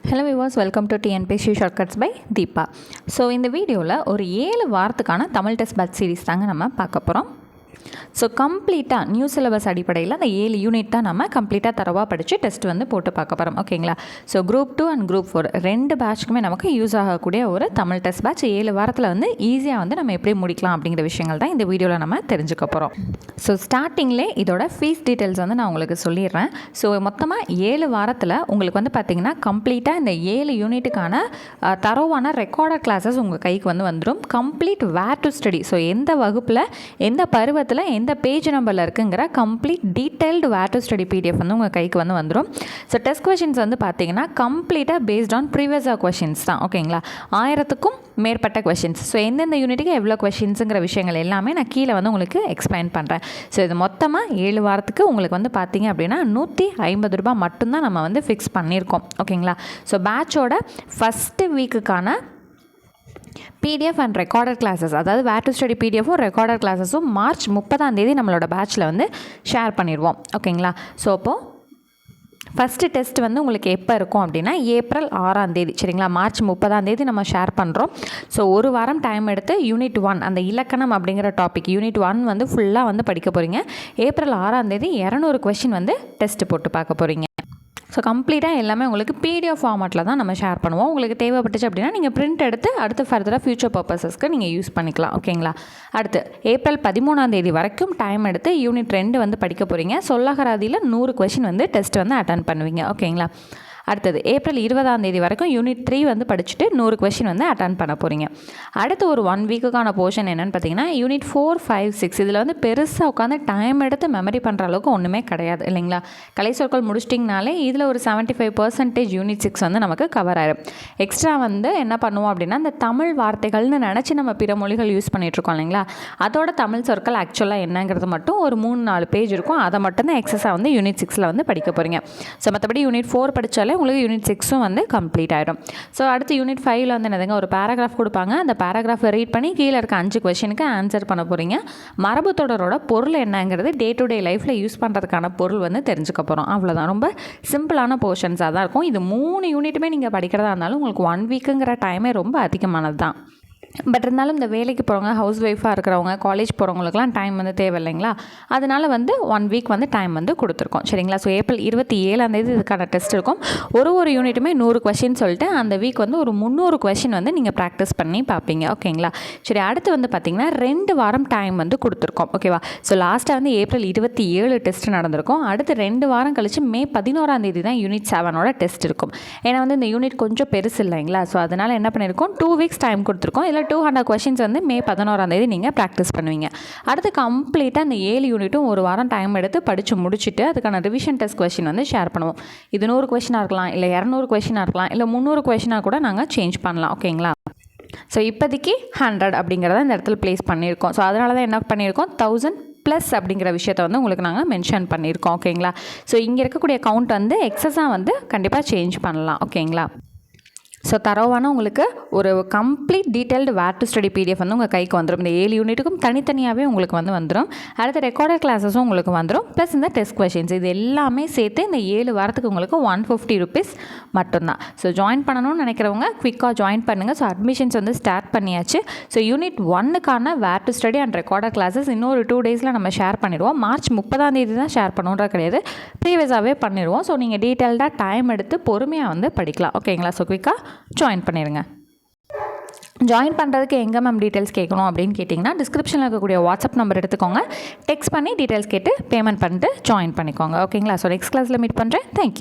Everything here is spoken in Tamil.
Hello viewers, welcome to TNPSC Shortcuts by Deepa. So இந்த வீடியோவில் ஒரு 7 வாரத்துக்கான தமிழ் டெஸ்ட் பேட்ச் சீரிஸ் தாங்க நம்ம பார்க்க போகிறோம். ஸோ கம்ப்ளீட்டாக நியூ சிலபஸ் அடிப்படையில் அந்த 7 யூனிட் தான் நம்ம கம்ப்ளீட்டாக தரவாக படித்து டெஸ்ட் வந்து போட்டு பார்க்க போகிறோம். ஓகேங்களா? ஸோ குரூப் 2 அண்ட் குரூப் 4 ரெண்டு பேட்ச்க்குமே நமக்கு யூஸ் ஆகக்கூடிய ஒரு தமிழ் டெஸ்ட் பேட்ச் 7 வாரத்தில் வந்து ஈஸியாக வந்து நம்ம எப்படி முடிக்கலாம் அப்படிங்கிற விஷயங்கள் தான் இந்த வீடியோவில் நம்ம தெரிஞ்சுக்க போகிறோம். ஸோ ஸ்டார்டிங்லே இதோட ஃபீஸ் டீட்டெயில்ஸ் வந்து நான் உங்களுக்கு சொல்லிடுறேன். ஸோ மொத்தமாக 7 வாரத்தில் உங்களுக்கு வந்து பார்த்திங்கன்னா கம்ப்ளீட்டாக இந்த 7 யூனிட்டுக்கான தரவான ரெக்கார்டட் கிளாஸஸ் உங்கள் கைக்கு வந்து வந்துடும். Complete where to study, so எந்த வகுப்பில் எந்த பருவத்தில் எந்த பேஜ் நம்பரில் இருக்குங்கிற complete detailed where to study PDF வந்து உங்கள் கைக்கு வந்து வந்துடும். ஸோ டெஸ்ட் கொஷின்ஸ் வந்து பார்த்தீங்கன்னா கம்ப்ளீட்டாக பேஸ்ட் ஆன் ப்ரீவியஸ் கொஷின்ஸ் தான். ஓகேங்களா? 1000க்கும் மேற்பட்ட கொஷின்ஸ். ஸோ எந்தெந்த யூனிட்டுக்கு எவ்வளோ கொஷின்ஸுங்கிற விஷயங்கள் எல்லாமே நான் கீழே வந்து உங்களுக்கு எக்ஸ்பிளைன் பண்ணுறேன். ஸோ இது மொத்தமாக 7 வாரத்துக்கு உங்களுக்கு வந்து பார்த்தீங்க அப்படின்னா 150 ரூபாய் மட்டும்தான் நம்ம வந்து ஃபிக்ஸ் பண்ணியிருக்கோம். ஓகேங்களா? ஸோ பேட்சோட ஃபஸ்ட்டு வீக்குக்கான பிடிஎஃப் அண்ட் ரெக்கார்டட் கிளாஸஸ், அதாவது வேர் டு ஸ்டடி பிடிஎஃப்பும் ரெக்கார்டட் கிளாஸஸும் மார்ச் 30 நம்மளோட பேட்சில் வந்து ஷேர் பண்ணிடுவோம். ஓகேங்களா? ஸோ அப்போது ஃபஸ்ட்டு டெஸ்ட் வந்து உங்களுக்கு எப்போ இருக்கும் அப்படின்னா ஏப்ரல் 6 சரிங்களா? மார்ச் 30 நம்ம ஷேர் பண்ணுறோம். ஸோ ஒரு வாரம் டைம் எடுத்து யூனிட் 1 அந்த இலக்கணம் அப்படிங்கிற டாபிக் யூனிட் 1 வந்து ஃபுல்லாக வந்து படிக்க போகிறீங்க. ஏப்ரல் 6 200 கொஷின் வந்து டெஸ்ட் போட்டு பார்க்க போகிறீங்க. ஸோ கம்ப்ளீட்டாக எல்லாமே உங்களுக்கு பிடிஎஃப் ஃபார்மேட்டில் தான் நம்ம ஷேர் பண்ணுவோம். உங்களுக்கு தேவைப்பட்டுச்சு அப்படின்னா நீங்கள் பிரிண்ட் எடுத்து அடுத்து ஃபர்தராக ஃபியூச்சர் பர்பஸஸ்க்கு நீங்கள் யூஸ் பண்ணிக்கலாம். ஓகேங்களா? அடுத்து ஏப்ரல் 13 வரைக்கும் டைம் எடுத்து யூனிட் 2 வந்து படிக்க போகிறீங்க. சொல்லகராதியில் 100 கொஷின் வந்து டெஸ்ட் வந்து அட்டன் பண்ணுவீங்க. ஓகேங்களா? அடுத்தது ஏப்ரல் 20 வரைக்கும் யூனிட் 3 வந்து படிச்சுட்டு 100 கொஷின் வந்து அட்டன் பண்ண போகிறீங்க. அடுத்து ஒரு 1 வீக்குக்கான போர்ஷன் என்னென்னு பார்த்தீங்கன்னா யூனிட் 4, 5, 6 இதில் வந்து பெருசாக உட்காந்து டைம் எடுத்து மெமரி பண்ணுற அளவுக்கு ஒன்றுமே கிடையாது இல்லைங்களா? கலை சொற்கள் முடிச்சிட்டிங்கனாலே இதில் ஒரு 75% யூனிட் 6 வந்து நமக்கு கவர் ஆயிடும். எக்ஸ்ட்ரா வந்து என்ன பண்ணுவோம் அப்படின்னா இந்த தமிழ் வார்த்தைகள்னு நினச்சி நம்ம பிற மொழிகள் யூஸ் பண்ணிகிட்ருக்கோம் இல்லைங்களா? அதோட தமிழ் சொற்கள் ஆக்சுவலாக என்னங்கிறது மட்டும் ஒரு 3-4 பேஜ் இருக்கும். அதை மட்டும்தான் எக்ஸஸாக வந்து யூனிட் 6 வந்து படிக்க போகிறீங்க. ஸோ மற்றபடி யூனிட் 4 படித்தாலே உங்களுக்கு யூனிட் 6ம் வந்து கம்ப்ளீட் ஆகிடும். ஸோ அடுத்து யூனிட் 5 வந்து என்னதுங்க, ஒரு பேராகிராஃப் கொடுப்பாங்க. அந்த பேராகிராஃபை ரீட் பண்ணி கீழே இருக்க 5 கொஷினுக்கு ஆன்சர் பண்ண போகிறீங்க. மரபு தொடரோட பொருள் என்னங்கிறது டே டு டே லைஃப்பில் யூஸ் பண்ணுறதுக்கான பொருள் வந்து தெரிஞ்சுக்க போகிறோம். அவ்வளோதான். ரொம்ப சிம்பிளான போர்ஷன்ஸாக தான் இருக்கும். இது 3 யூனிட்டுமே நீங்கள் படிக்கிறதா இருந்தாலும் உங்களுக்கு 1 வீக்குங்கிற டைமே ரொம்ப அதிகமானது தான். பட் இருந்தாலும் இந்த வேலைக்கு போகிறவங்க, ஹவுஸ் ஒய்ஃபாக இருக்கிறவங்க, காலேஜ் போகிறவங்களுக்குலாம் டைம் வந்து தேவை இல்லைங்களா? அதனால் வந்து 1 வீக் வந்து டைம் வந்து கொடுத்துருக்கோம். சரிங்களா? ஸோ ஏப்ரல் 27 இதுக்கான டெஸ்ட் இருக்கும். ஒரு யூனிட்டுமே 100 கொஷின் சொல்லிட்டு அந்த வீக் வந்து ஒரு 300 கொஷின் வந்து நீங்கள் ப்ராக்டிஸ் பண்ணி பார்ப்பீங்க. ஓகேங்களா? சரி, அடுத்து வந்து பார்த்திங்கன்னா 2 வாரம் டைம் வந்து கொடுத்துருக்கோம். ஓகேவா? ஸோ லாஸ்ட்டாக வந்து ஏப்ரல் 27 டெஸ்ட் நடந்திருக்கும். அடுத்து 2 வாரம் கழித்து மே 11 தான் யூனிட் 7ஓட டெஸ்ட் இருக்கும். ஏன்னா வந்து இந்த யூனிட் கொஞ்சம் பெருசு இல்லைங்களா? ஸோ அதனால் என்ன பண்ணியிருக்கோம், 2 வீக்ஸ் டைம் கொடுத்துருக்கோம். இல்லை 200 கொஷின்ஸ் வந்து மே 11 நீங்கள் ப்ராக்டிஸ் பண்ணுவீங்க. அடுத்து கம்ப்ளீட்டாக அந்த 7 யூனிட்டும் ஒரு வாரம் டைம் எடுத்து படித்து முடிச்சுட்டு அதுக்கான ரிவிஷன் டெஸ்ட் கொஷின் வந்து ஷேர் பண்ணுவோம். இது 100 கொஷினாக இருக்கலாம், இல்லை 200 கொஷினாக இருக்கலாம், இல்லை 300 கொஷினாக கூட நாங்கள் சேஞ்ச் பண்ணலாம். ஓகேங்களா? ஸோ இப்போதைக்கு 100 அப்படிங்கிறத இந்த இடத்துல ப்ளேஸ் பண்ணியிருக்கோம். ஸோ அதனால தான் என்ன பண்ணியிருக்கோம், 1000+ அப்படிங்கிற விஷயத்தை வந்து உங்களுக்கு நாங்கள் மென்ஷன் பண்ணியிருக்கோம். ஓகேங்களா? ஸோ இங்கே இருக்கக்கூடிய கவுண்ட் வந்து எக்ஸஸாக வந்து கண்டிப்பாக சேஞ்ச் பண்ணலாம். ஓகேங்களா? ஸோ தரவான உங்களுக்கு ஒரு complete detailed where to study PDF வந்து உங்கள் கைக்கு வந்துடும். இந்த 7 யூனிட்டுக்கும் தனித்தனியாகவே உங்களுக்கு வந்து வந்துடும். அடுத்த ரெக்கார்டட் கிளாஸஸும் உங்களுக்கு வந்துடும். ப்ளஸ் இந்த டெஸ்ட் கொஷின்ஸ் இது எல்லாமே சேர்த்து இந்த 7 வாரத்துக்கு உங்களுக்கு 150 ருபீஸ் மட்டும்தான். ஸோ ஜாயின் பண்ணணும்னு நினைக்கிறவங்க குவிக்காக ஜாயின் பண்ணுங்கள். ஸோ அட்மிஷன்ஸ் வந்து ஸ்டார்ட் பண்ணியாச்சு. ஸோ யூனிட் 1க்கான where to study and recorded classes இன்னொரு 2 டேஸில் நம்ம ஷேர் பண்ணிடுவோம். மார்ச் 30 தான் ஷேர் பண்ணுறது கிடையாது, ப்ரீவியஸாகவே பண்ணிடுவோம். ஸோ நீங்கள் டீட்டெயில்டாக டைம் எடுத்து பொறுமையாக வந்து படிக்கலாம். ஓகேங்களா? ஸோ குவிக்காக ஜாயின் பண்ணிடுங்க. ஜாயின் பண்ணுறதுக்கு எங்கே மேம் டீட்டெயில்ஸ் கேட்கணும் அப்படின்னு கேட்டிங்கன்னா டிஸ்கிரிப்ஷனில் இருக்கக்கூடிய வாட்ஸ்அப் நம்பர் எடுத்துக்கோங்க. டெக்ஸ்ட் பண்ணி டீட்டெயில்ஸ் கேட்டு பேமெண்ட் பண்ணிட்டு ஜாயின் பண்ணிக்கோங்க. ஓகேங்களா? ஸோ நெக்ஸ்ட் கிளாஸில் மீட் பண்ணுறேன். தேங்க்யூ.